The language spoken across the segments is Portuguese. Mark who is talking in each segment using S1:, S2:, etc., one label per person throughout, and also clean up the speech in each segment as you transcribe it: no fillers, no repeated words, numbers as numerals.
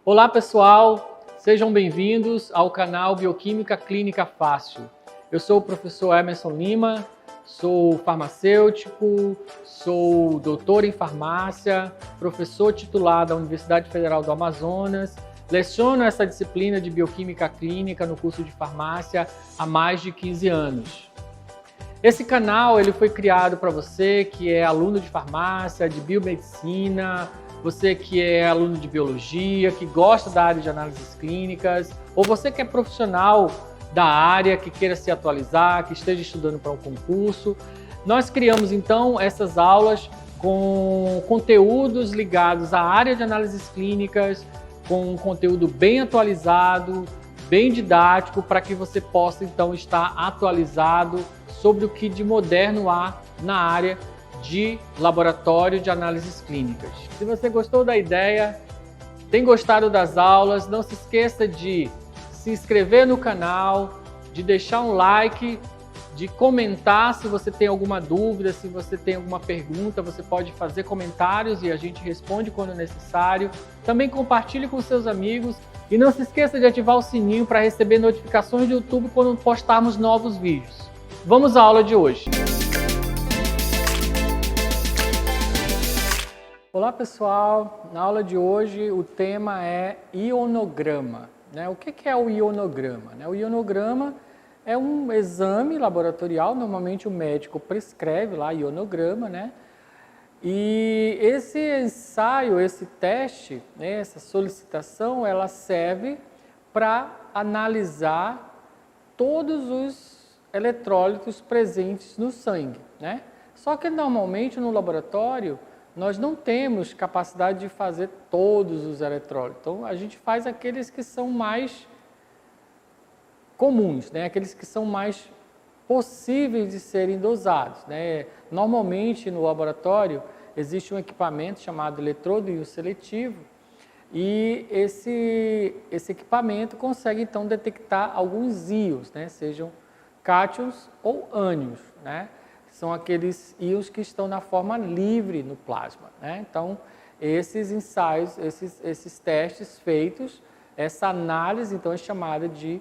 S1: Olá pessoal, sejam bem-vindos ao canal Bioquímica Clínica Fácil. Eu sou o professor Emerson Lima, sou farmacêutico, sou doutor em farmácia, professor titular da Universidade Federal do Amazonas, leciono essa disciplina de Bioquímica Clínica no curso de farmácia há mais de 15 anos. Esse canal ele foi criado para você que é aluno de farmácia, de biomedicina, você que é aluno de biologia, que gosta da área de análises clínicas, ou você que é profissional da área, que queira se atualizar, que esteja estudando para um concurso. Nós criamos então essas aulas com conteúdos ligados à área de análises clínicas, com um conteúdo bem atualizado, bem didático, para que você possa então estar atualizado sobre o que de moderno há na área de laboratório de análises clínicas. Se você gostou da ideia, tem gostado das aulas, não se esqueça de se inscrever no canal, de deixar um like, de comentar se você tem alguma dúvida, se você tem alguma pergunta, você pode fazer comentários e a gente responde quando necessário. Também compartilhe com seus amigos e não se esqueça de ativar o sininho para receber notificações do YouTube quando postarmos novos vídeos. Vamos à aula de hoje. Olá pessoal, na aula de hoje o tema é ionograma. O que é o ionograma? O ionograma é um exame laboratorial, normalmente o médico prescreve lá ionograma, E esse ensaio, esse teste, essa solicitação, ela serve para analisar todos os eletrólitos presentes no sangue, Só que normalmente no laboratório nós não temos capacidade de fazer todos os eletrólitos. Então a gente faz aqueles que são mais comuns, aqueles que são mais possíveis de serem dosados, Normalmente no laboratório existe um equipamento chamado eletrodo íon seletivo e esse equipamento consegue então detectar alguns íons, sejam cátions ou ânions, São aqueles íons que estão na forma livre no plasma, Então, esses ensaios, esses testes feitos, essa análise então é chamada de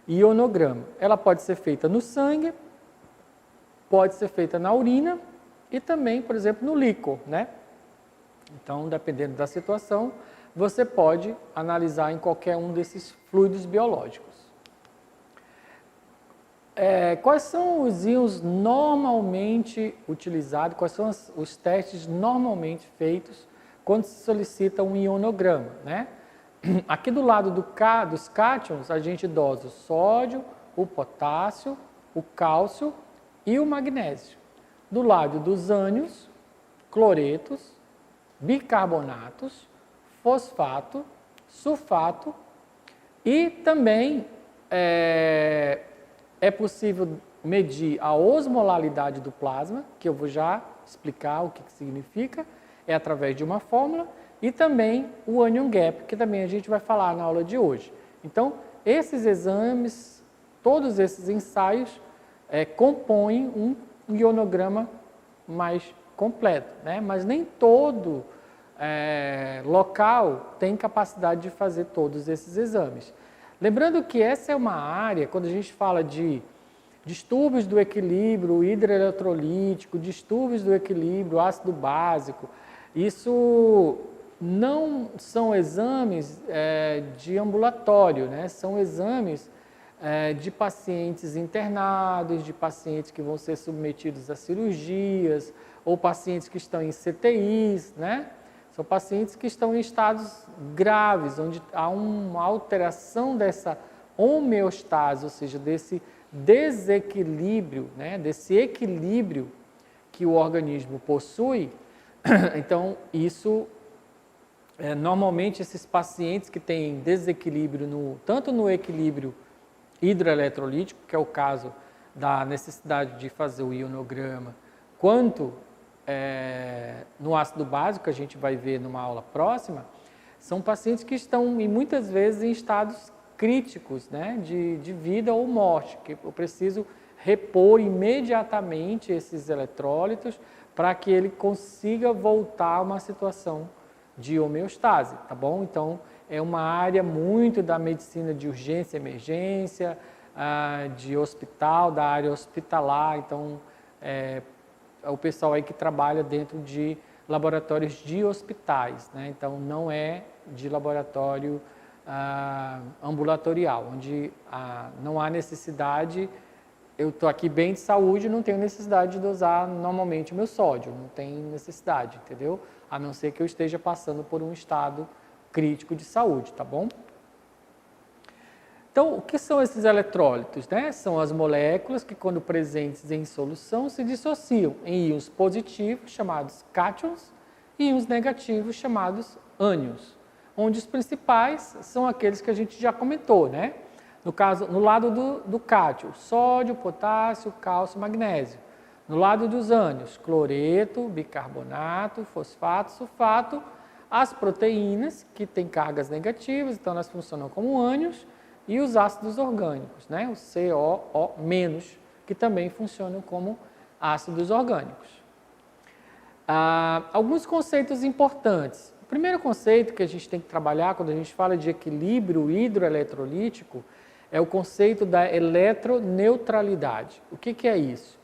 S1: ionograma. Ela pode ser feita no sangue, pode ser feita na urina e também, por exemplo, no líquor, Então, dependendo da situação, você pode analisar em qualquer um desses fluidos biológicos. Quais são os íons normalmente utilizados, quais são os testes normalmente feitos quando se solicita um ionograma, Aqui do lado dos cátions, a gente dosa o sódio, o potássio, o cálcio e o magnésio. Do lado dos ânions, cloretos, bicarbonatos, fosfato, sulfato e também é possível medir a osmolaridade do plasma, que eu vou já explicar o que significa, é através de uma fórmula, e também o anion gap, que também a gente vai falar na aula de hoje. Então, esses exames, todos esses ensaios compõem um ionograma mais completo, Mas nem todo local tem capacidade de fazer todos esses exames. Lembrando que essa é uma área, quando a gente fala de distúrbios do equilíbrio hidroeletrolítico, distúrbios do equilíbrio ácido básico, isso não são exames de ambulatório, São exames de pacientes internados, de pacientes que vão ser submetidos a cirurgias, ou pacientes que estão em CTIs, São pacientes que estão em estados graves, onde há uma alteração dessa homeostase, ou seja, desse desequilíbrio, desse equilíbrio que o organismo possui. Então, isso, normalmente, esses pacientes que têm desequilíbrio tanto no equilíbrio hidroeletrolítico, que é o caso da necessidade de fazer o ionograma, quanto no ácido básico, que a gente vai ver numa aula próxima, são pacientes que estão, e muitas vezes, em estados críticos, de vida ou morte, que eu preciso repor imediatamente esses eletrólitos para que ele consiga voltar a uma situação de homeostase, tá bom? Então, é uma área muito da medicina de urgência e emergência, de hospital, da área hospitalar. Então, é o pessoal aí que trabalha dentro de laboratórios de hospitais, né? Então, não é de laboratório ambulatorial, onde não há necessidade. Eu estou aqui bem de saúde, não tenho necessidade de dosar normalmente o meu sódio, não tem necessidade, entendeu? A não ser que eu esteja passando por um estado crítico de saúde, tá bom? Então, o que são esses eletrólitos, né? São as moléculas que, quando presentes em solução, se dissociam em íons positivos, chamados cátions, e íons negativos, chamados ânions, onde os principais são aqueles que a gente já comentou, né? No caso, no lado do cátion, sódio, potássio, cálcio, magnésio. No lado dos ânions, cloreto, bicarbonato, fosfato, sulfato, as proteínas, que têm cargas negativas, então elas funcionam como ânions, e os ácidos orgânicos, né? O COO-, que também funcionam como ácidos orgânicos. Alguns conceitos importantes. O primeiro conceito que a gente tem que trabalhar quando a gente fala de equilíbrio hidroeletrolítico é o conceito da eletroneutralidade. O que é isso?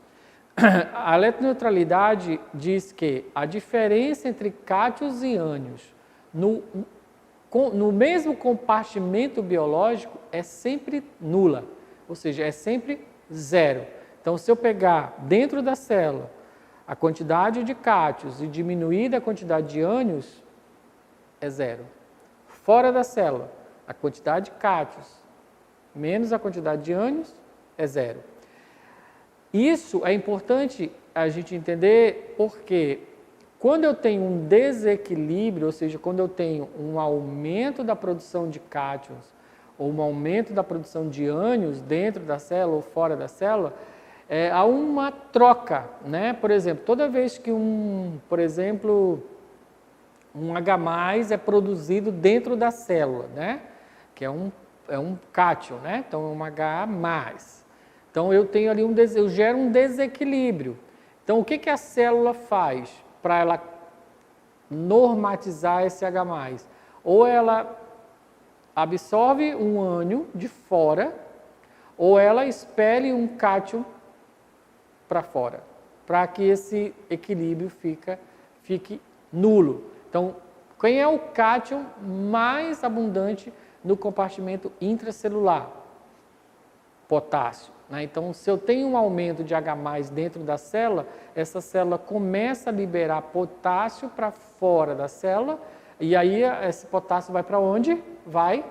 S1: A eletroneutralidade diz que a diferença entre cátions e ânions no mesmo compartimento biológico é sempre nula, ou seja, é sempre zero. Então, se eu pegar dentro da célula a quantidade de cátions e diminuir a quantidade de ânions, é zero. Fora da célula, a quantidade de cátions menos a quantidade de ânions é zero. Isso é importante a gente entender porque quando eu tenho um desequilíbrio, ou seja, quando eu tenho um aumento da produção de cátions ou um aumento da produção de ânions dentro da célula ou fora da célula, há uma troca, né? Por exemplo, toda vez que um H+ é produzido dentro da célula, né? Que é um cátion, né? Então é um H+. Então eu tenho ali eu gero um desequilíbrio. Então o que a célula faz para ela normatizar esse H+? Ou ela absorve um ânion de fora, ou ela expele um cátion para fora, para que esse equilíbrio fique nulo. Então, quem é o cátion mais abundante no compartimento intracelular? Potássio. Né? Então, se eu tenho um aumento de H+ dentro da célula, essa célula começa a liberar potássio para fora da célula, e aí esse potássio vai para onde? Vai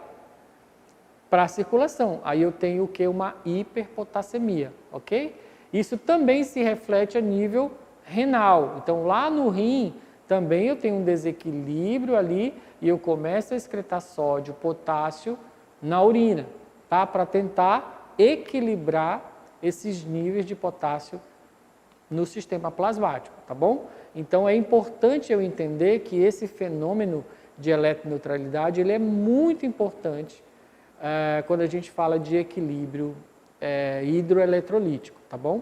S1: para a circulação. Aí eu tenho o que? Uma hiperpotassemia, ok? Isso também se reflete a nível renal. Então, lá no rim, também eu tenho um desequilíbrio ali e eu começo a excretar sódio, potássio na urina, tá? Para tentar equilibrar esses níveis de potássio no sistema plasmático, tá bom? Então, é importante eu entender que esse fenômeno de eletroneutralidade, ele é muito importante quando a gente fala de equilíbrio hidroeletrolítico, tá bom?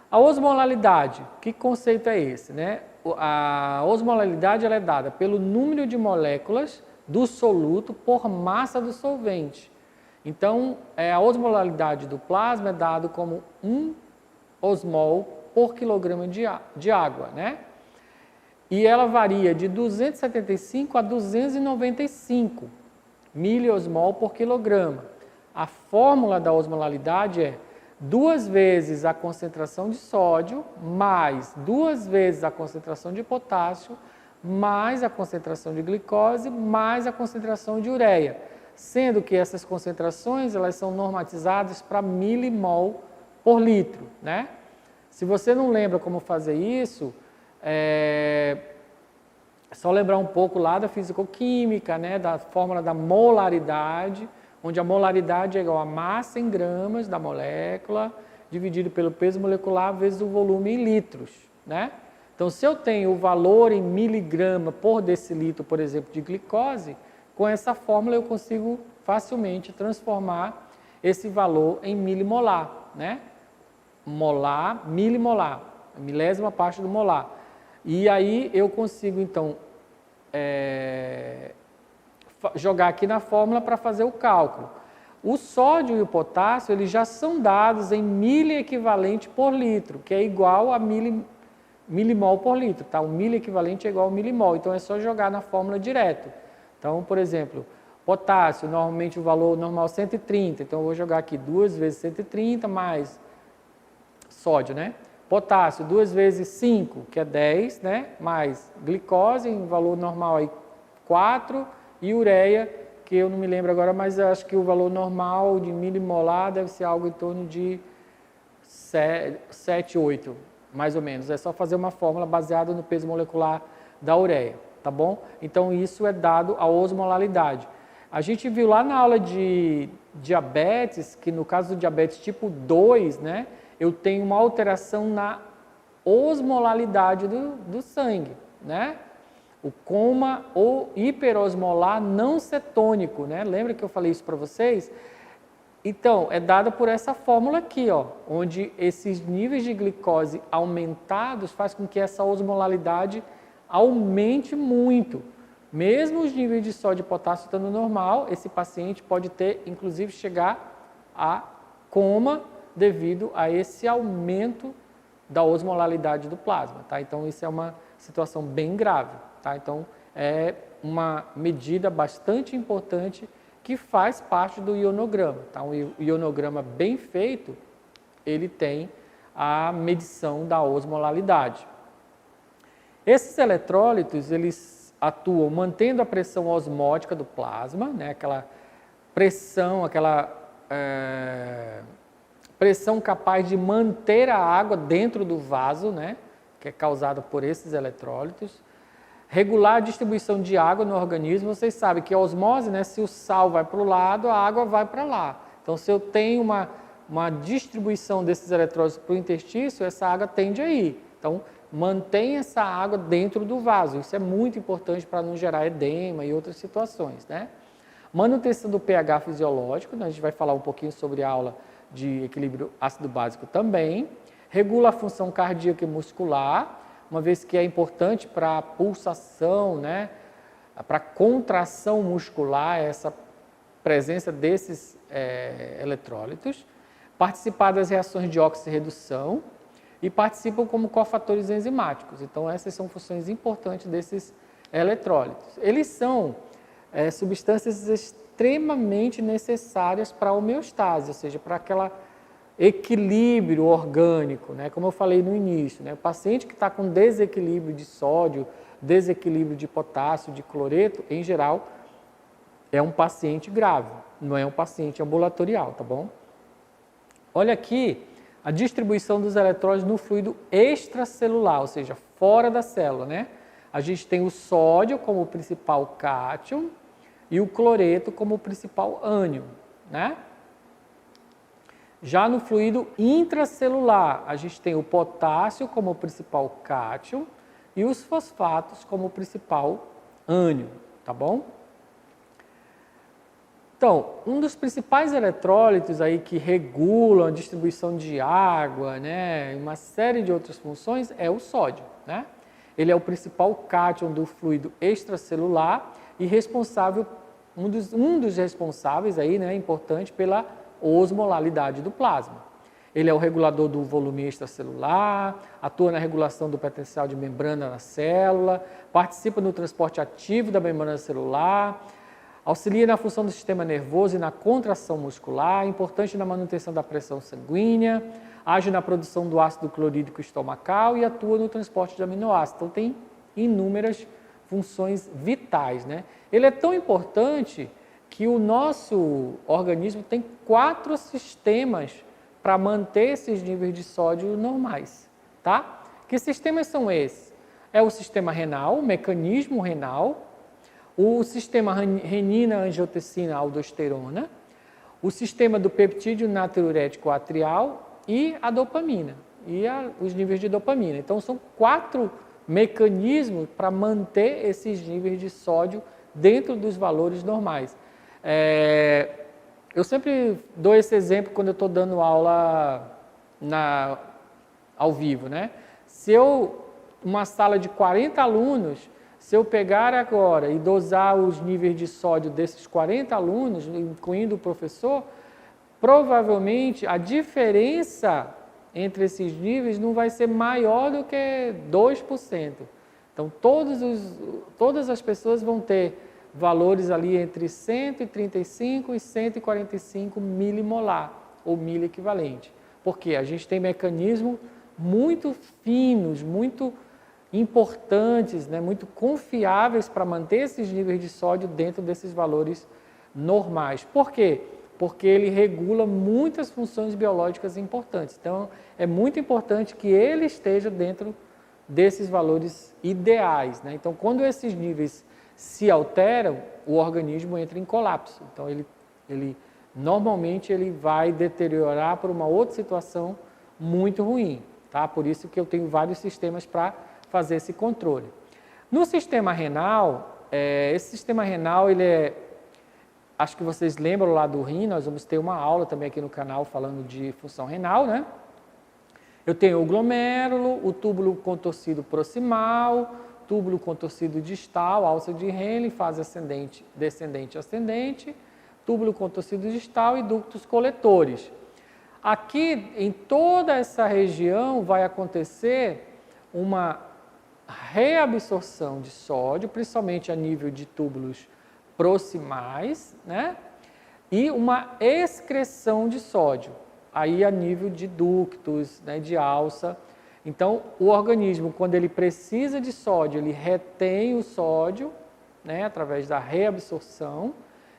S1: A osmolalidade, que conceito é esse, né? A osmolalidade ela é dada pelo número de moléculas do soluto por massa do solvente. Então, a osmolalidade do plasma é dado como 1 osmol por quilograma de água, né? E ela varia de 275 a 295 miliosmol por quilograma. A fórmula da osmolalidade é 2 vezes a concentração de sódio, mais 2 vezes a concentração de potássio, mais a concentração de glicose, mais a concentração de ureia. Sendo que essas concentrações elas são normatizadas para milimol por litro, né? Se você não lembra como fazer isso, é só lembrar um pouco lá da fisicoquímica, né? Da fórmula da molaridade, onde a molaridade é igual a massa em gramas da molécula, dividido pelo peso molecular vezes o volume em litros, né? Então, se eu tenho o valor em miligrama por decilitro, por exemplo, de glicose, com essa fórmula eu consigo facilmente transformar esse valor em milimolar, né? Molar, milimolar, a milésima parte do molar. E aí eu consigo, então, jogar aqui na fórmula para fazer o cálculo. O sódio e o potássio, eles já são dados em miliequivalente por litro, que é igual a milimol por litro, tá? O miliequivalente é igual ao milimol, então é só jogar na fórmula direto. Então, por exemplo, potássio, normalmente o valor normal é 130, então eu vou jogar aqui 2 vezes 130 mais sódio, né? Potássio, 2 vezes 5, que é 10, né? Mais glicose, em valor normal aí 4, e ureia, que eu não me lembro agora, mas eu acho que o valor normal de milimolar deve ser algo em torno de 7, 8, mais ou menos. É só fazer uma fórmula baseada no peso molecular da ureia, tá bom? Então, isso é dado a osmolalidade. A gente viu lá na aula de diabetes, que no caso do diabetes tipo 2, né, eu tenho uma alteração na osmolalidade do sangue, né? O coma ou hiperosmolar não cetônico, né? Lembra que eu falei isso para vocês? Então, é dada por essa fórmula aqui, ó, onde esses níveis de glicose aumentados faz com que essa osmolalidade aumente muito. Mesmo os níveis de sódio e potássio estando normal, esse paciente pode ter, inclusive, chegar a coma devido a esse aumento da osmolalidade do plasma, tá? Então, isso é uma situação bem grave, tá? Então, é uma medida bastante importante que faz parte do ionograma, tá? Um ionograma bem feito, ele tem a medição da osmolalidade. Esses eletrólitos, eles atuam mantendo a pressão osmótica do plasma, né? Aquela pressão, pressão capaz de manter a água dentro do vaso, né? Que é causada por esses eletrólitos. Regular a distribuição de água no organismo. Vocês sabem que a osmose, né? Se o sal vai para o lado, a água vai para lá. Então, se eu tenho uma distribuição desses eletrólitos para o intestino, essa água tende a ir. Então, mantém essa água dentro do vaso. Isso é muito importante para não gerar edema e outras situações, né? Manutenção do pH fisiológico, né? A gente vai falar um pouquinho sobre a aula de equilíbrio ácido-básico também. Regula a função cardíaca e muscular, uma vez que é importante para a pulsação, né? Para a contração muscular, essa presença desses eletrólitos. Participar das reações de oxirredução e participam como cofatores enzimáticos. Então, essas são funções importantes desses eletrólitos. Eles são substâncias extremamente necessárias para a homeostase, ou seja, para aquele equilíbrio orgânico, né? Como eu falei no início, né? O paciente que está com desequilíbrio de sódio, desequilíbrio de potássio, de cloreto, em geral, é um paciente grave, não é um paciente ambulatorial, tá bom? Olha aqui a distribuição dos eletrólitos no fluido extracelular, ou seja, fora da célula, né? A gente tem o sódio como o principal cátion e o cloreto como o principal ânion, né? Já no fluido intracelular, a gente tem o potássio como o principal cátion e os fosfatos como o principal ânion, tá bom? Então, um dos principais eletrólitos aí que regulam a distribuição de água, né, e uma série de outras funções é o sódio, né? Ele é o principal cátion do fluido extracelular e responsável, um dos responsáveis aí, né, importante pela osmolalidade do plasma. Ele é o regulador do volume extracelular, atua na regulação do potencial de membrana na célula, participa no transporte ativo da membrana celular, auxilia na função do sistema nervoso e na contração muscular, importante na manutenção da pressão sanguínea, age na produção do ácido clorídrico estomacal e atua no transporte de aminoácidos. Então, tem inúmeras funções vitais, né? Ele é tão importante que o nosso organismo tem 4 sistemas para manter esses níveis de sódio normais, tá? Que sistemas são esses? É o sistema renal, o mecanismo renal, o sistema renina-angiotensina-aldosterona, o sistema do peptídeo natriurético atrial e a dopamina, e os níveis de dopamina. Então, são 4 mecanismos para manter esses níveis de sódio dentro dos valores normais. Eu sempre dou esse exemplo quando eu estou dando aula ao vivo, né? Se uma sala de 40 alunos, Se eu pegar agora e dosar os níveis de sódio desses 40 alunos, incluindo o professor, provavelmente a diferença entre esses níveis não vai ser maior do que 2%. Então, todas as pessoas vão ter valores ali entre 135 e 145 milimolar, ou miliequivalente. Porque a gente tem mecanismos muito finos, muito importantes, né, muito confiáveis para manter esses níveis de sódio dentro desses valores normais. Por quê? Porque ele regula muitas funções biológicas importantes. Então, é muito importante que ele esteja dentro desses valores ideais, né? Então, quando esses níveis se alteram, o organismo entra em colapso. Então, normalmente ele vai deteriorar para uma outra situação muito ruim, tá? Por isso que eu tenho vários sistemas para fazer esse controle. No sistema renal, esse sistema renal, acho que vocês lembram lá do rim, nós vamos ter uma aula também aqui no canal falando de função renal, né? Eu tenho o glomérulo, o túbulo contorcido proximal, túbulo contorcido distal, alça de Henle, fase ascendente, descendente, ascendente, túbulo contorcido distal e ductos coletores. Aqui, em toda essa região, vai acontecer uma reabsorção de sódio, principalmente a nível de túbulos proximais, né? E uma excreção de sódio, aí a nível de ductos, né, de alça. Então, o organismo, quando ele precisa de sódio, ele retém o sódio, né, através da reabsorção,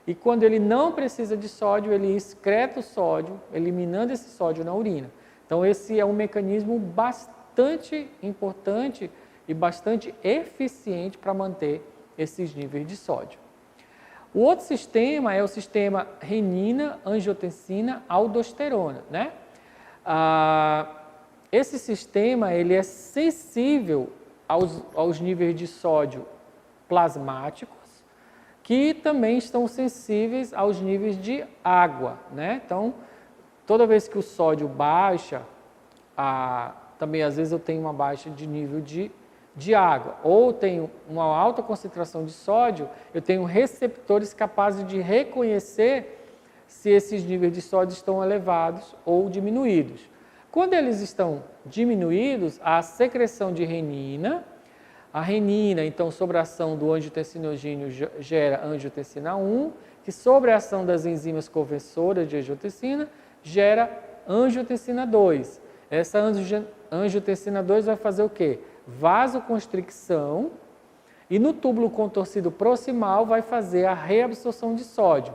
S1: e quando ele não precisa de sódio, ele excreta o sódio, eliminando esse sódio na urina. Então, esse é um mecanismo bastante importante e bastante eficiente para manter esses níveis de sódio. O outro sistema é o sistema renina, angiotensina, aldosterona, né? Esse sistema ele é sensível aos níveis de sódio plasmáticos, que também estão sensíveis aos níveis de água, né? Então, toda vez que o sódio baixa, também às vezes eu tenho uma baixa de nível de água, ou tenho uma alta concentração de sódio, eu tenho receptores capazes de reconhecer se esses níveis de sódio estão elevados ou diminuídos. Quando eles estão diminuídos, a secreção de renina, a renina, então, sobre a ação do angiotensinogênio, gera angiotensina 1, que sobre a ação das enzimas conversoras de angiotensina, gera angiotensina 2. Essa angiotensina 2 vai fazer o quê? Vasoconstricção, e no túbulo contorcido proximal vai fazer a reabsorção de sódio.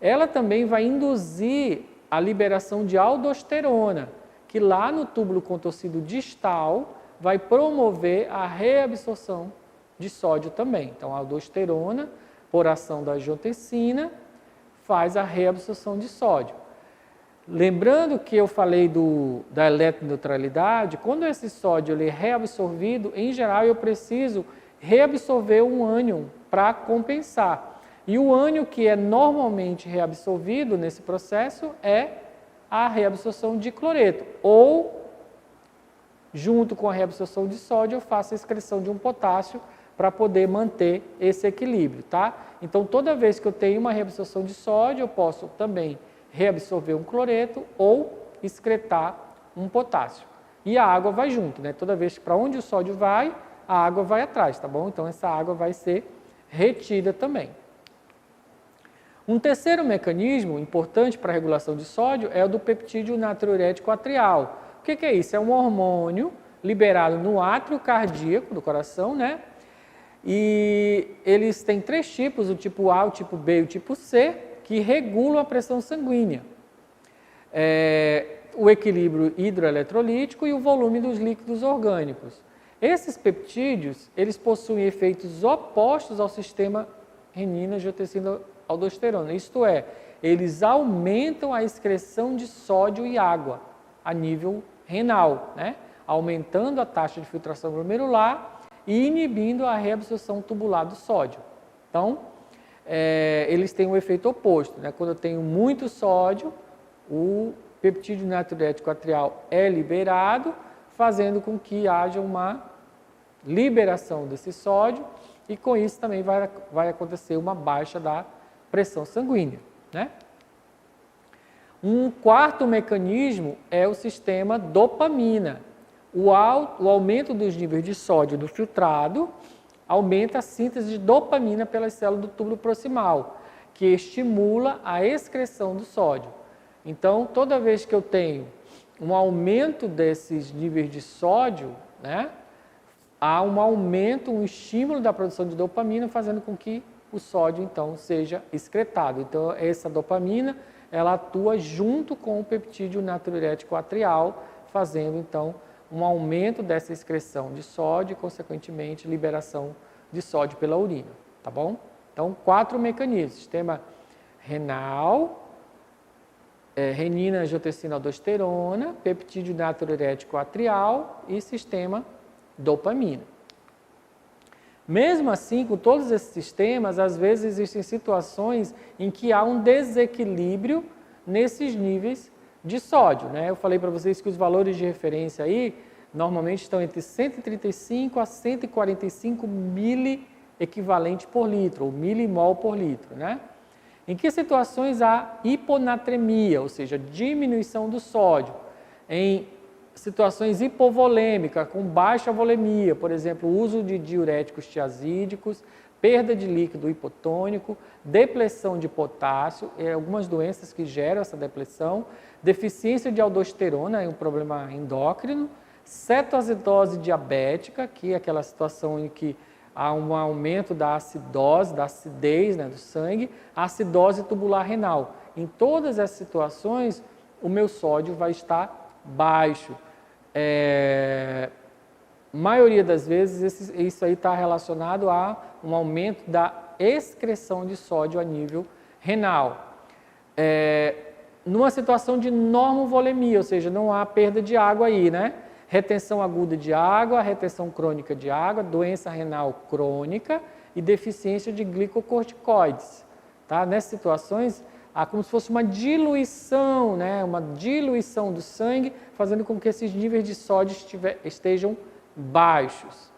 S1: Ela também vai induzir a liberação de aldosterona, que lá no túbulo contorcido distal vai promover a reabsorção de sódio também. Então, a aldosterona, por ação da angiotensina, faz a reabsorção de sódio. Lembrando que eu falei da eletroneutralidade, quando esse sódio ele é reabsorvido, em geral eu preciso reabsorver um ânion para compensar. E o ânion que é normalmente reabsorvido nesse processo é a reabsorção de cloreto. Ou, junto com a reabsorção de sódio, eu faço a excreção de um potássio para poder manter esse equilíbrio, tá? Então, toda vez que eu tenho uma reabsorção de sódio, eu posso também reabsorver um cloreto ou excretar um potássio. E a água vai junto, né? Toda vez que para onde o sódio vai, a água vai atrás, tá bom? Então, essa água vai ser retida também. Um terceiro mecanismo importante para a regulação de sódio é o do peptídeo natriurético atrial. O que é isso? É um hormônio liberado no átrio cardíaco do coração, né? E eles têm 3 tipos, o tipo A, o tipo B e o tipo C, que regulam a pressão sanguínea, o equilíbrio hidroeletrolítico e o volume dos líquidos orgânicos. Esses peptídeos, eles possuem efeitos opostos ao sistema renina, angiotensina, aldosterona. Isto é, eles aumentam a excreção de sódio e água a nível renal, né? Aumentando a taxa de filtração glomerular e inibindo a reabsorção tubular do sódio. Então, eles têm um efeito oposto, né? Quando eu tenho muito sódio, o peptídeo natriurético atrial é liberado, fazendo com que haja uma liberação desse sódio e com isso também vai acontecer uma baixa da pressão sanguínea, né? Um quarto mecanismo é o sistema dopamina. O aumento dos níveis de sódio do filtrado aumenta a síntese de dopamina pelas células do túbulo proximal, que estimula a excreção do sódio. Então, toda vez que eu tenho um aumento desses níveis de sódio, né, há um aumento, um estímulo da produção de dopamina, fazendo com que o sódio, então, seja excretado. Então, essa dopamina, ela atua junto com o peptídeo natriurético atrial, fazendo, então, um aumento dessa excreção de sódio e, consequentemente, liberação de sódio pela urina, tá bom? Então, 4 mecanismos: sistema renal, renina, angiotensina, aldosterona, peptídeo natriurético atrial e sistema dopamina. Mesmo assim, com todos esses sistemas, às vezes existem situações em que há um desequilíbrio nesses níveis de sódio, né? Eu falei para vocês que os valores de referência aí normalmente estão entre 135 a 145 miliequivalente por litro, ou milimol por litro, né? Em que situações há hiponatremia, ou seja, diminuição do sódio? Em situações hipovolêmicas, com baixa volemia, por exemplo, uso de diuréticos tiazídicos, perda de líquido hipotônico, depressão de potássio, algumas doenças que geram essa depressão, deficiência de aldosterona, é um problema endócrino, cetoacidose diabética, que é aquela situação em que há um aumento da acidose, da acidez, né, do sangue, acidose tubular renal. Em todas essas situações, o meu sódio vai estar baixo. Maioria das vezes isso aí está relacionado a um aumento da excreção de sódio a nível renal. Numa situação de normovolemia, ou seja, não há perda de água aí, né? Retenção aguda de água, retenção crônica de água, doença renal crônica e deficiência de glicocorticoides. Tá? Nessas situações, há como se fosse uma diluição, né? Uma diluição do sangue, fazendo com que esses níveis de sódio estejam baixos.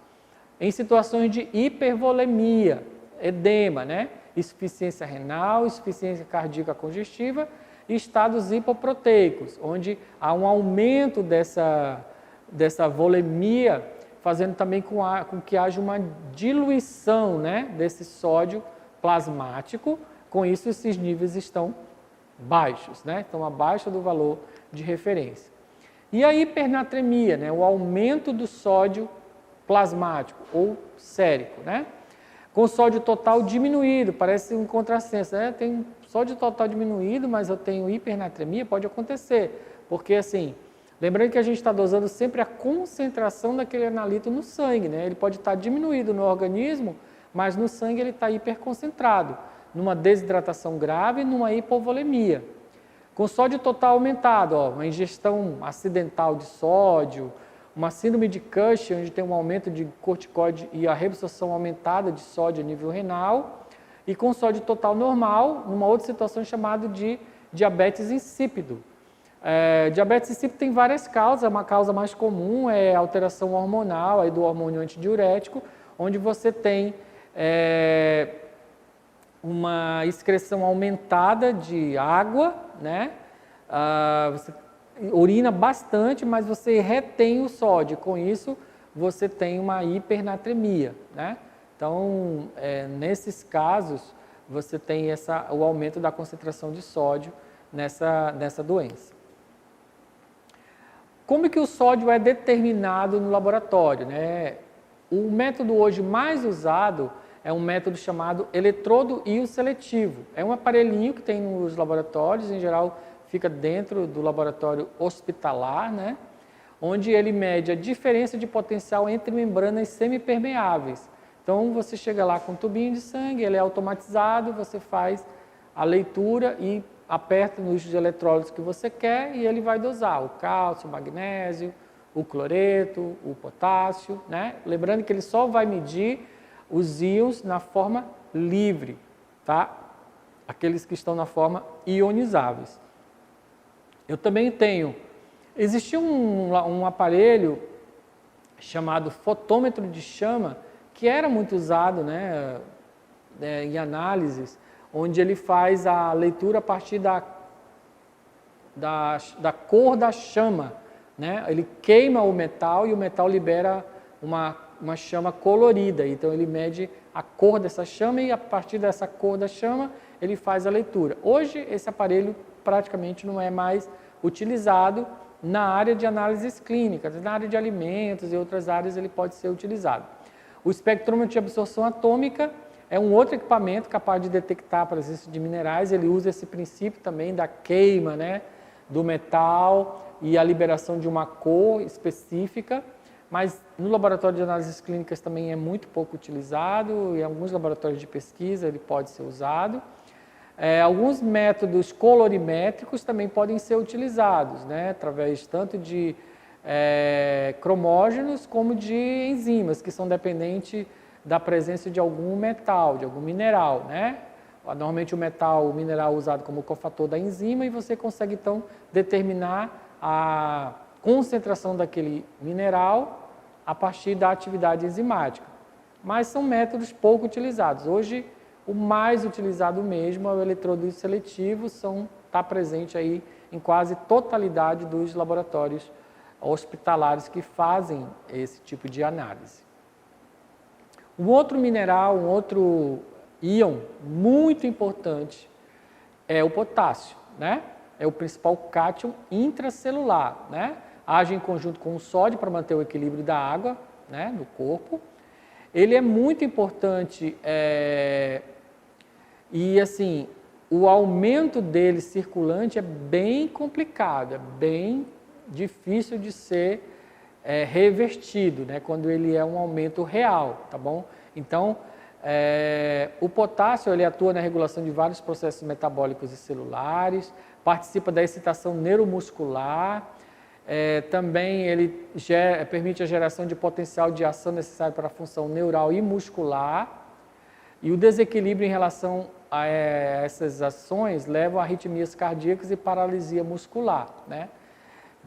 S1: Em situações de hipervolemia, edema, né? Insuficiência renal, insuficiência cardíaca congestiva e estados hipoproteicos, onde há um aumento dessa volemia, fazendo também com que haja uma diluição, né, desse sódio plasmático. Com isso, esses níveis estão baixos, né? Estão abaixo do valor de referência. E a hipernatremia, né? O aumento do sódio plasmático ou sérico, né? Com sódio total diminuído, parece um contrassenso, né? Tem sódio total diminuído, mas eu tenho hipernatremia, pode acontecer, porque assim, lembrando que a gente está dosando sempre a concentração daquele analito no sangue, né? Ele pode estar diminuído no organismo, mas no sangue ele está hiperconcentrado, numa desidratação grave e numa hipovolemia. Com sódio total aumentado, ó, uma ingestão acidental de sódio, uma síndrome de Cushing, onde tem um aumento de corticoide e a reabsorção aumentada de sódio a nível renal, e com sódio total normal, numa outra situação chamada de diabetes insípido. Diabetes insípido tem várias causas, uma causa mais comum é a alteração hormonal aí do hormônio antidiurético, onde você tem uma excreção aumentada de água, né? Você urina bastante, mas você retém o sódio, com isso você tem uma hipernatremia, né? Então, nesses casos, você tem o aumento da concentração de sódio nessa doença. Como que o sódio é determinado no laboratório, né? O método hoje mais usado é um método chamado eletrodo íon seletivo. É um aparelhinho que tem nos laboratórios, em geral fica dentro do laboratório hospitalar, né? Onde ele mede a diferença de potencial entre membranas semipermeáveis. Então você chega lá com um tubinho de sangue, ele é automatizado, você faz a leitura e aperta nos eletrólitos que você quer e ele vai dosar o cálcio, o magnésio, o cloreto, o potássio, né? Lembrando que ele só vai medir os íons na forma livre, tá? Aqueles que estão na forma ionizáveis. Eu também tenho, existia um aparelho chamado fotômetro de chama, que era muito usado, né, em análises, onde ele faz a leitura a partir da cor da chama, né? Ele queima o metal e o metal libera uma chama colorida. Então ele mede a cor dessa chama e a partir dessa cor da chama ele faz a leitura. Hoje esse aparelho praticamente não é mais utilizado na área de análises clínicas, na área de alimentos e outras áreas ele pode ser utilizado. O espectrômetro de absorção atômica é um outro equipamento capaz de detectar a presença de minerais. Ele usa esse princípio também da queima, né, do metal e a liberação de uma cor específica, mas no laboratório de análises clínicas também é muito pouco utilizado, e em alguns laboratórios de pesquisa ele pode ser usado. Alguns métodos colorimétricos também podem ser utilizados, né, através tanto de cromógenos como de enzimas, que são dependentes da presença de algum metal, de algum mineral, né? Normalmente o mineral usado como cofator da enzima e você consegue então determinar a concentração daquele mineral a partir da atividade enzimática. Mas são métodos pouco utilizados. Hoje, o mais utilizado mesmo é o eletrodo seletivo, está presente aí em quase totalidade dos laboratórios hospitalares que fazem esse tipo de análise. Um outro mineral, um outro íon muito importante é o potássio, né? É o principal cátion intracelular, né? Age em conjunto com o sódio para manter o equilíbrio da água, né, do corpo. Ele é muito importante e assim, o aumento dele circulante é bem complicado, é bem difícil de ser revertido, né, quando ele é um aumento real, tá bom? Então, o potássio ele atua na regulação de vários processos metabólicos e celulares, participa da excitação neuromuscular, também ele permite a geração de potencial de ação necessário para a função neural e muscular, e o desequilíbrio em relação a essas ações leva a arritmias cardíacas e paralisia muscular, né?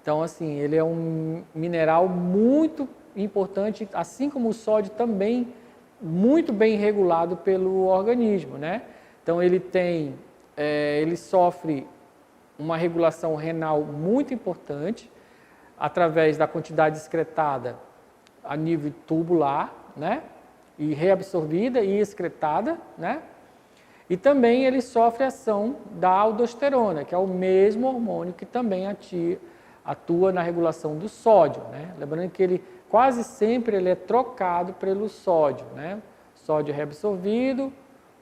S1: Então, assim, ele é um mineral muito importante, assim como o sódio também muito bem regulado pelo organismo, né? Então ele sofre uma regulação renal muito importante através da quantidade excretada a nível tubular, né? E reabsorvida e excretada, né? E também ele sofre ação da aldosterona, que é o mesmo hormônio que também atua na regulação do sódio, né? Lembrando que ele quase sempre ele é trocado pelo sódio, né? Sódio é reabsorvido,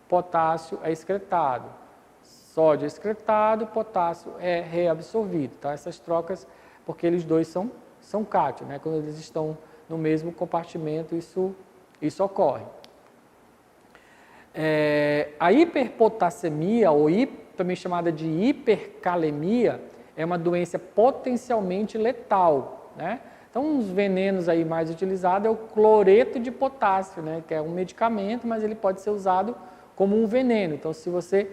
S1: potássio é excretado. Sódio é excretado, potássio é reabsorvido. Então essas trocas, porque eles dois são cátion, né? Quando eles estão no mesmo compartimento, isso ocorre. A hiperpotassemia, ou também chamada de hipercalemia, é uma doença potencialmente letal, né? Então, um dos venenos aí mais utilizados é o cloreto de potássio, né? Que é um medicamento, mas ele pode ser usado como um veneno. Então, se você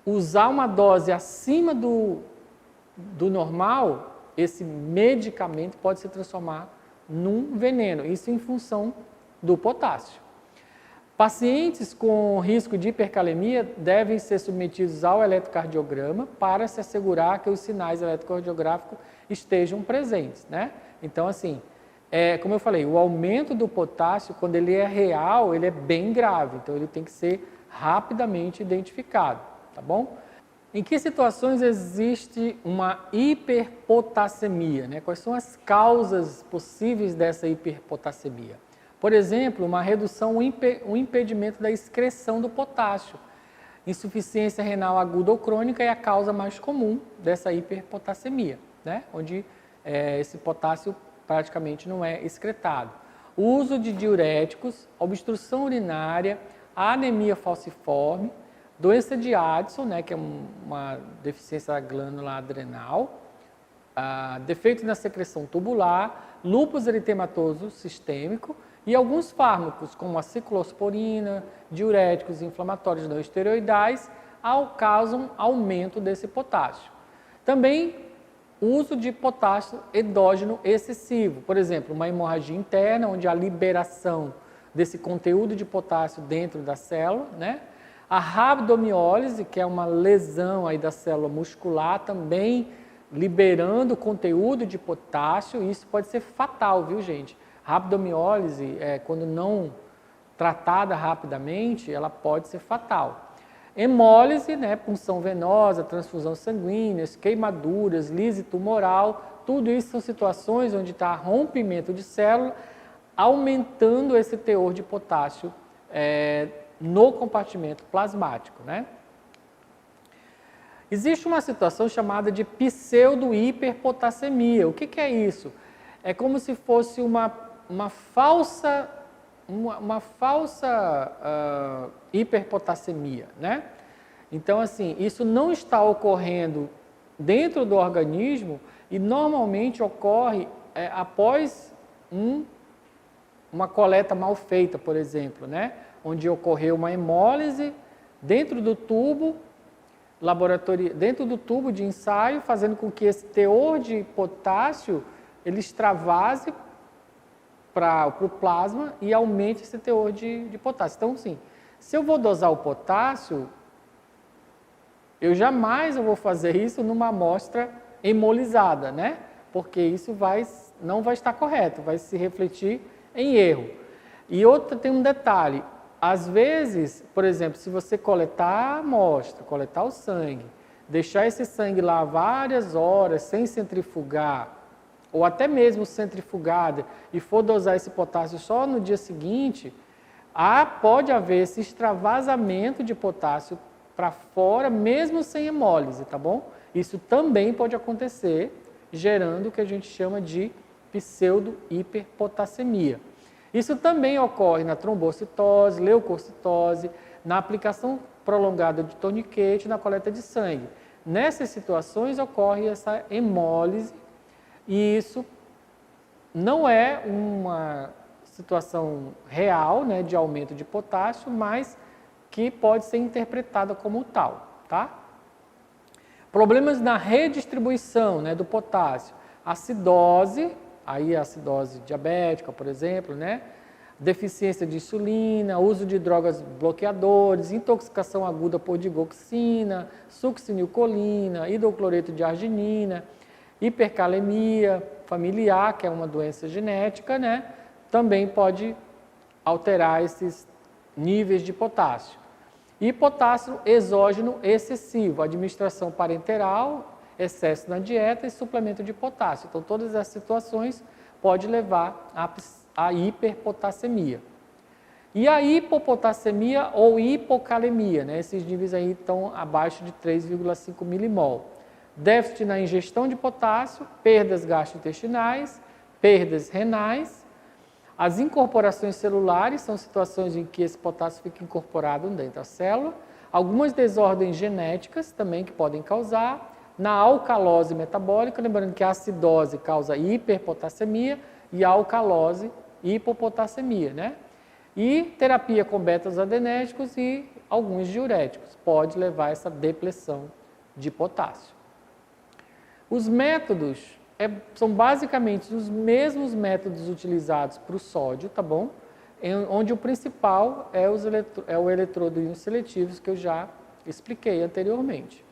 S1: usar uma dose acima do normal, esse medicamento pode se transformar num veneno, isso em função do potássio. Pacientes com risco de hipercalemia devem ser submetidos ao eletrocardiograma para se assegurar que os sinais eletrocardiográficos estejam presentes, né? Então, assim, como eu falei, o aumento do potássio, quando ele é real, ele é bem grave, então ele tem que ser rapidamente identificado, tá bom? Em que situações existe uma hiperpotassemia, né? Quais são as causas possíveis dessa hiperpotassemia? Por exemplo, uma redução, um impedimento da excreção do potássio. Insuficiência renal aguda ou crônica é a causa mais comum dessa hiperpotassemia, né? Onde esse potássio praticamente não é excretado. O uso de diuréticos, obstrução urinária, anemia falciforme, doença de Addison, né, que é uma deficiência da glândula adrenal, defeito na secreção tubular, lúpus eritematoso sistêmico e alguns fármacos, como a ciclosporina, diuréticos inflamatórios não esteroidais, causam aumento desse potássio. Também uso de potássio endógeno excessivo. Por exemplo, uma hemorragia interna, onde há liberação desse conteúdo de potássio dentro da célula, né? A rabdomiólise, que é uma lesão aí da célula muscular, também liberando conteúdo de potássio, e isso pode ser fatal, viu, gente? Rabdomiólise, quando não tratada rapidamente, ela pode ser fatal. Hemólise, né, punção venosa, transfusão sanguínea, queimaduras, lise tumoral, tudo isso são situações onde está rompimento de célula, aumentando esse teor de potássio no compartimento plasmático, né? Existe uma situação chamada de pseudo-hiperpotassemia. O que é isso? É como se fosse uma falsa hiperpotassemia, né? Então, assim, isso não está ocorrendo dentro do organismo e normalmente ocorre após uma coleta mal feita, por exemplo, né? Onde ocorreu uma hemólise dentro do tubo de ensaio, fazendo com que esse teor de potássio ele extravase para o plasma e aumente esse teor de potássio. Então, sim, se eu vou dosar o potássio, eu jamais vou fazer isso numa amostra hemolizada, né? Porque isso não vai estar correto, vai se refletir em erro. E tem um detalhe, às vezes, por exemplo, se você coletar a amostra, coletar o sangue, deixar esse sangue lá várias horas sem centrifugar, ou até mesmo centrifugada, e for dosar esse potássio só no dia seguinte, pode haver esse extravasamento de potássio para fora, mesmo sem hemólise, tá bom? Isso também pode acontecer, gerando o que a gente chama de pseudo-hiperpotassemia. Isso também ocorre na trombocitose, leucocitose, na aplicação prolongada de toniquete, na coleta de sangue. Nessas situações ocorre essa hemólise, e isso não é uma situação real, né, de aumento de potássio, mas que pode ser interpretada como tal, tá? Problemas na redistribuição, né, do potássio. Acidose, aí a acidose diabética, por exemplo, né? Deficiência de insulina, uso de drogas bloqueadores, intoxicação aguda por digoxina, succinilcolina, hidrocloreto de arginina, hipercalemia familiar, que é uma doença genética, né? Também pode alterar esses níveis de potássio. E potássio exógeno excessivo, administração parenteral, excesso na dieta e suplemento de potássio. Então, todas essas situações podem levar à hiperpotassemia. E a hipopotassemia ou hipocalemia, né? Esses níveis aí estão abaixo de 3,5 milimol. Déficit na ingestão de potássio, perdas gastrointestinais, perdas renais. As incorporações celulares são situações em que esse potássio fica incorporado dentro da célula. Algumas desordens genéticas também que podem causar. Na alcalose metabólica, lembrando que a acidose causa hiperpotassemia e a alcalose hipopotassemia, né? E terapia com beta-adenéticos e alguns diuréticos pode levar a essa depressão de potássio. Os métodos são basicamente os mesmos métodos utilizados para o sódio, tá bom? Onde o principal é o eletrodo íons seletivos que eu já expliquei anteriormente.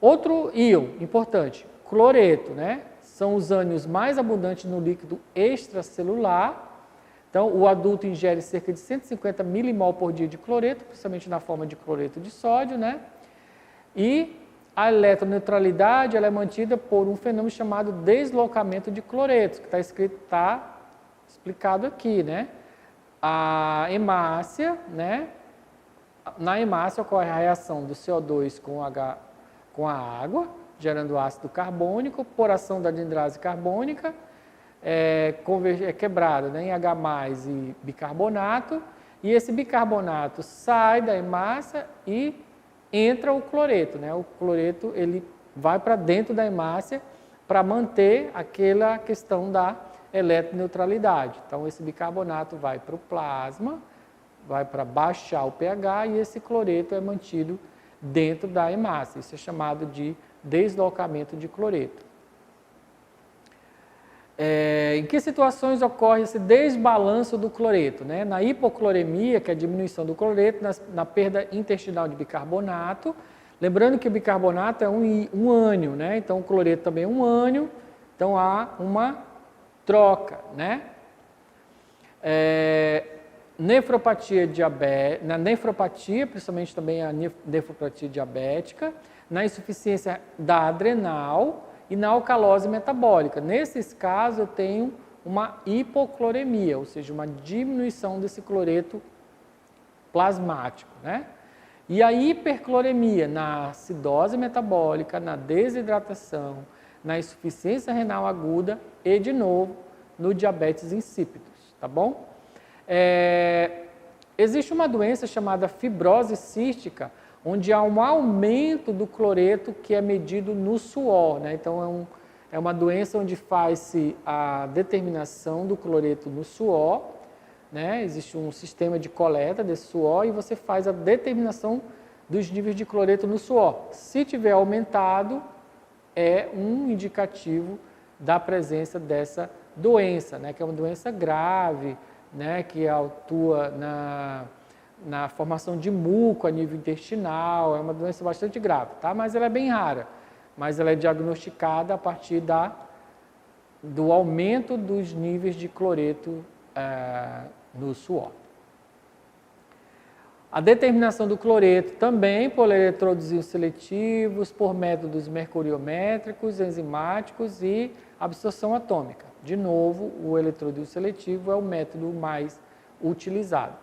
S1: Outro íon importante, cloreto, né? São os ânions mais abundantes no líquido extracelular. Então, o adulto ingere cerca de 150 milimol por dia de cloreto, principalmente na forma de cloreto de sódio, né? E a eletroneutralidade ela é mantida por um fenômeno chamado deslocamento de cloretos, que está explicado aqui, né? A hemácia, né? Na hemácia ocorre a reação do CO2 com a água, gerando ácido carbônico, por ação da anhidrase carbônica, é quebrada, né, em H+, e bicarbonato, e esse bicarbonato sai da hemácia e entra o cloreto, né? O cloreto ele vai para dentro da hemácia para manter aquela questão da eletroneutralidade. Então, esse bicarbonato vai para o plasma, vai para baixar o pH e esse cloreto é mantido dentro da hemácia. Isso é chamado de deslocamento de cloreto. Em que situações ocorre esse desbalanço do cloreto? Né? Na hipocloremia, que é a diminuição do cloreto, na perda intestinal de bicarbonato. Lembrando que o bicarbonato é um ânion, né? Então o cloreto também é um ânion, então há uma troca, né? Nefropatia diabética, na nefropatia, principalmente também a nefropatia diabética, na insuficiência da adrenal e na alcalose metabólica. Nesses casos, eu tenho uma hipocloremia, ou seja, uma diminuição desse cloreto plasmático, né? E a hipercloremia na acidose metabólica, na desidratação, na insuficiência renal aguda e, de novo, no diabetes insípidos, tá bom? Existe uma doença chamada fibrose cística, onde há um aumento do cloreto que é medido no suor, né? Então, é uma doença onde faz-se a determinação do cloreto no suor, né? Existe um sistema de coleta desse suor e você faz a determinação dos níveis de cloreto no suor. Se tiver aumentado, é um indicativo da presença dessa doença, né? Que é uma doença grave, né? Que atua na formação de muco a nível intestinal, é uma doença bastante grave, tá? Mas ela é bem rara, mas ela é diagnosticada a partir do aumento dos níveis de cloreto no suor. A determinação do cloreto também por eletrodos seletivos, por métodos mercuriométricos, enzimáticos e absorção atômica. De novo, o eletrodo seletivo é o método mais utilizado.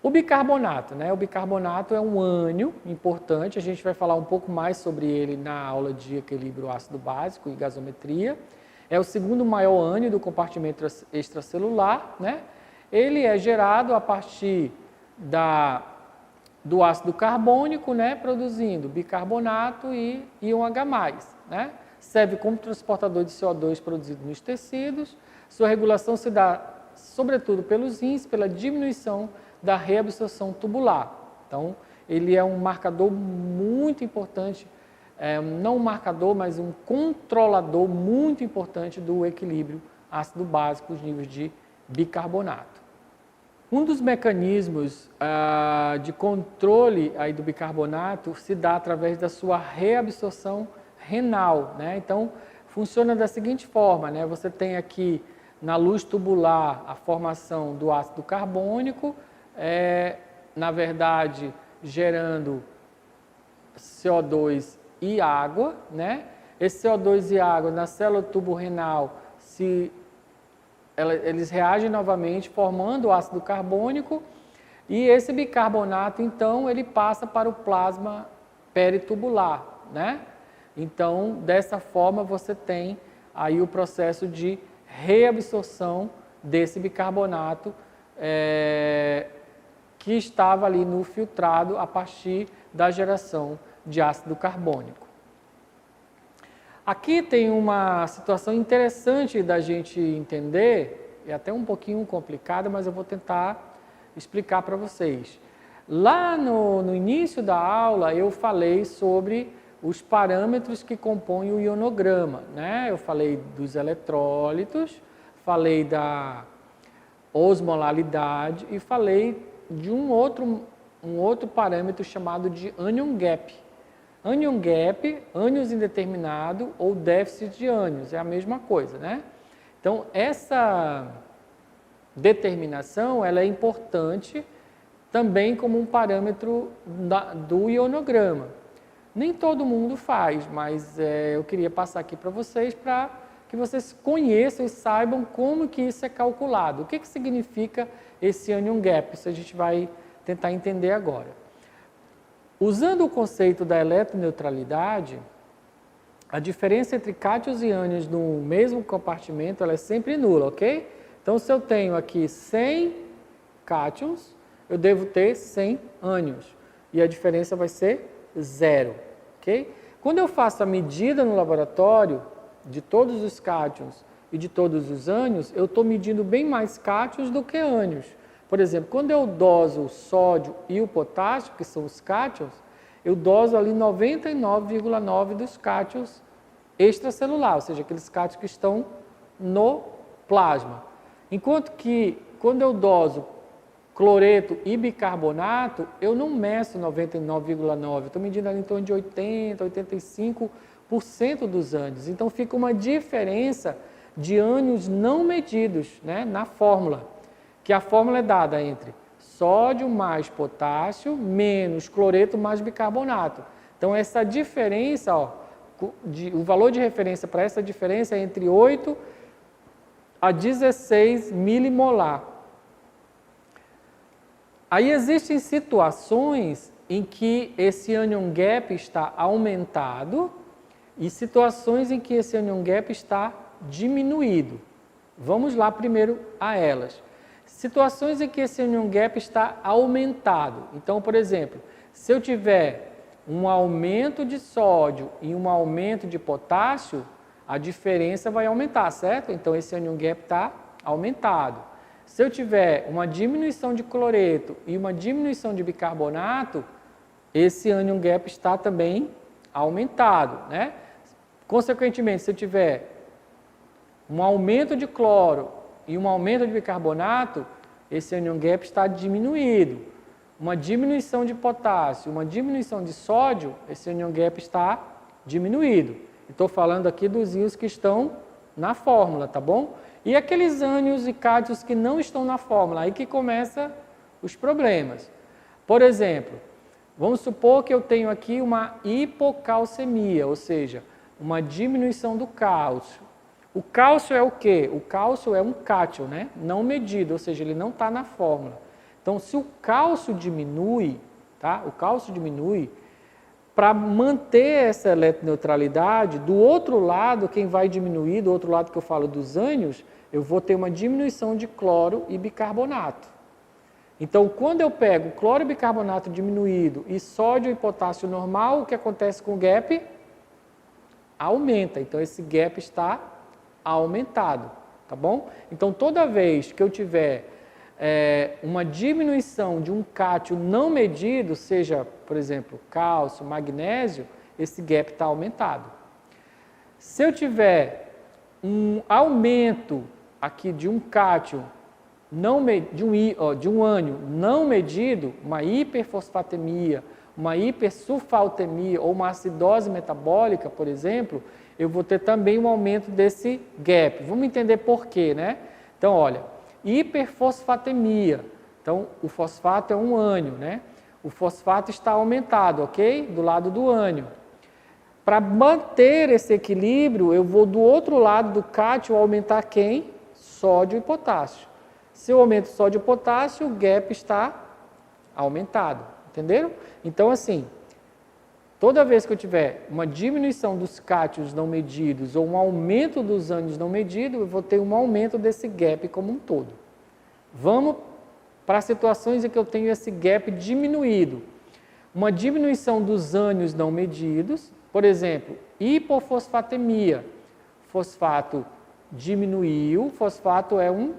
S1: O bicarbonato, né? O bicarbonato é um ânion importante, a gente vai falar um pouco mais sobre ele na aula de equilíbrio ácido básico e gasometria. É o segundo maior ânion do compartimento extracelular, né? Ele é gerado a partir do ácido carbônico, né? Produzindo bicarbonato e íon H+, né? Serve como transportador de CO2 produzido nos tecidos. Sua regulação se dá, sobretudo, pelos rins, pela diminuição da reabsorção tubular. Então, ele é um marcador muito importante, não um marcador, mas um controlador muito importante do equilíbrio ácido básico, os níveis de bicarbonato. Um dos mecanismos de controle aí do bicarbonato se dá através da sua reabsorção renal, né? Então, funciona da seguinte forma, né? Você tem aqui na luz tubular a formação do ácido carbônico, na verdade, gerando CO2 e água, né? Esse CO2 e água na célula tubo renal, eles reagem novamente formando o ácido carbônico e esse bicarbonato, então, ele passa para o plasma peritubular, né? Então, dessa forma, você tem aí o processo de reabsorção desse bicarbonato que estava ali no filtrado a partir da geração de ácido carbônico. Aqui tem uma situação interessante da gente entender, é até um pouquinho complicada, mas eu vou tentar explicar para vocês. Lá no início da aula eu falei sobre os parâmetros que compõem o ionograma, né? Eu falei dos eletrólitos, falei da osmolalidade e falei de um outro parâmetro chamado de anion gap. Anion gap, ânions indeterminado ou déficit de ânions, é a mesma coisa, né? Então, essa determinação ela é importante também como um parâmetro do ionograma. Nem todo mundo faz, mas eu queria passar aqui para vocês para que vocês conheçam e saibam como que isso é calculado. O que significa esse anion gap? Isso a gente vai tentar entender agora. Usando o conceito da eletroneutralidade, a diferença entre cátions e ânions no mesmo compartimento ela é sempre nula, ok? Então, se eu tenho aqui 100 cátions, eu devo ter 100 ânions. E a diferença vai ser 0, ok? Quando eu faço a medida no laboratório de todos os cátions e de todos os ânions, eu estou medindo bem mais cátions do que ânions. Por exemplo, quando eu doso o sódio e o potássio, que são os cátions, eu doso ali 99,9 dos cátions extracelular, ou seja, aqueles cátions que estão no plasma. Enquanto que, quando eu doso cloreto e bicarbonato, eu não meço 99,9%, eu estou medindo ali em torno de 80%, 85% dos ânions. Então, fica uma diferença de ânions não medidos, né, na fórmula, que a fórmula é dada entre sódio mais potássio menos cloreto mais bicarbonato. Então, essa diferença, ó, o valor de referência para essa diferença é entre 8 a 16 milimolar. Aí existem situações em que esse anion gap está aumentado e situações em que esse anion gap está diminuído. Vamos lá primeiro a elas. Situações em que esse anion gap está aumentado. Então, por exemplo, se eu tiver um aumento de sódio e um aumento de potássio, a diferença vai aumentar, certo? Então, esse anion gap está aumentado. Se eu tiver uma diminuição de cloreto e uma diminuição de bicarbonato, esse anion gap está também aumentado, né? Consequentemente, se eu tiver um aumento de cloro e um aumento de bicarbonato, esse anion gap está diminuído. Uma diminuição de potássio, uma diminuição de sódio, esse anion gap está diminuído. Estou falando aqui dos íons que estão na fórmula, tá bom? E aqueles ânions e cátions que não estão na fórmula, aí que começam os problemas. Por exemplo, vamos supor que eu tenho aqui uma hipocalcemia, ou seja, uma diminuição do cálcio. O cálcio é o quê? O cálcio é um cátion, né? Não medido, ou seja, ele não está na fórmula. Então, se o cálcio diminui, tá? O cálcio diminui, para manter essa eletroneutralidade, do outro lado, quem vai diminuir, do outro lado que eu falo dos ânions, eu vou ter uma diminuição de cloro e bicarbonato. Então, quando eu pego cloro e bicarbonato diminuído e sódio e potássio normal, o que acontece com o gap? Aumenta. Então, esse gap está aumentado, tá bom? Então, toda vez que eu tiver uma diminuição de um cátion não medido, seja, por exemplo, cálcio, magnésio, esse gap está aumentado. Se eu tiver um aumento aqui de um cátion, de um ânion não medido, uma hiperfosfatemia, uma hipersulfaltemia ou uma acidose metabólica, por exemplo, eu vou ter também um aumento desse gap. Vamos entender por quê, né? Então, olha, hiperfosfatemia. Então, o fosfato é um ânion, né? O fosfato está aumentado, ok? Do lado do ânion. Para manter esse equilíbrio, eu vou do outro lado do cátion aumentar quem? Sódio e potássio. Se eu aumento sódio e potássio, o gap está aumentado. Entenderam? Então, assim, toda vez que eu tiver uma diminuição dos cátions não medidos ou um aumento dos ânions não medidos, eu vou ter um aumento desse gap como um todo. Vamos para situações em que eu tenho esse gap diminuído. Uma diminuição dos ânions não medidos, por exemplo, hipofosfatemia. Fosfato diminuiu, fosfato é um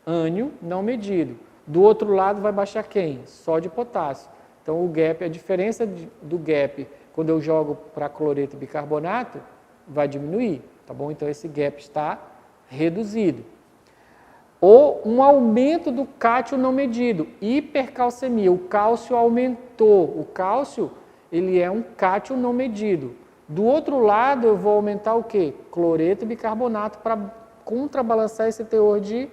S1: ânion não medido. Do outro lado vai baixar quem? Sódio e potássio. Então, o gap, a diferença do gap, quando eu jogo para cloreto e bicarbonato, vai diminuir, tá bom? Então, esse gap está reduzido. Ou um aumento do cátion não medido, hipercalcemia, o cálcio aumentou. O cálcio, ele é um cátion não medido. Do outro lado, eu vou aumentar o quê? Cloreto e bicarbonato para contrabalançar esse teor de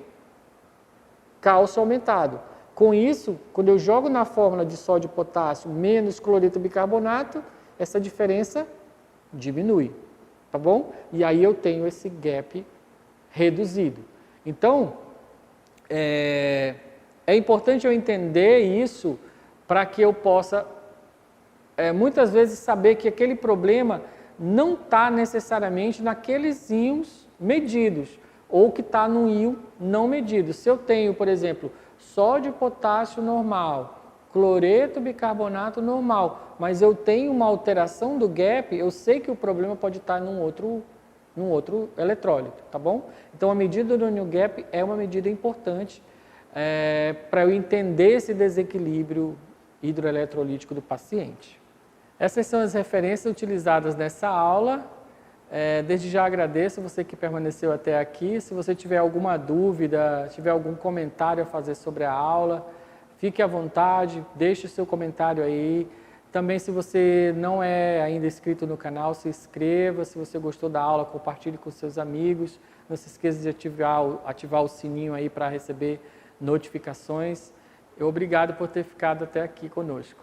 S1: cálcio aumentado. Com isso, quando eu jogo na fórmula de sódio e potássio menos cloreto e bicarbonato, essa diferença diminui, tá bom? E aí eu tenho esse gap reduzido. Então, é importante eu entender isso para que eu possa, muitas vezes, saber que aquele problema não está necessariamente naqueles íons medidos, ou que está num íon não medido. Se eu tenho, por exemplo, sódio e potássio normal, cloreto e bicarbonato normal, mas eu tenho uma alteração do gap, eu sei que o problema pode estar num outro eletrólito, tá bom? Então, a medida do anion gap é uma medida importante para eu entender esse desequilíbrio hidroeletrolítico do paciente. Essas são as referências utilizadas nessa aula. Desde já agradeço você que permaneceu até aqui. Se você tiver alguma dúvida, tiver algum comentário a fazer sobre a aula, fique à vontade, deixe o seu comentário aí. Também, se você não é ainda inscrito no canal, se inscreva. Se você gostou da aula, compartilhe com seus amigos. Não se esqueça de ativar o sininho aí para receber notificações. Obrigado por ter ficado até aqui conosco.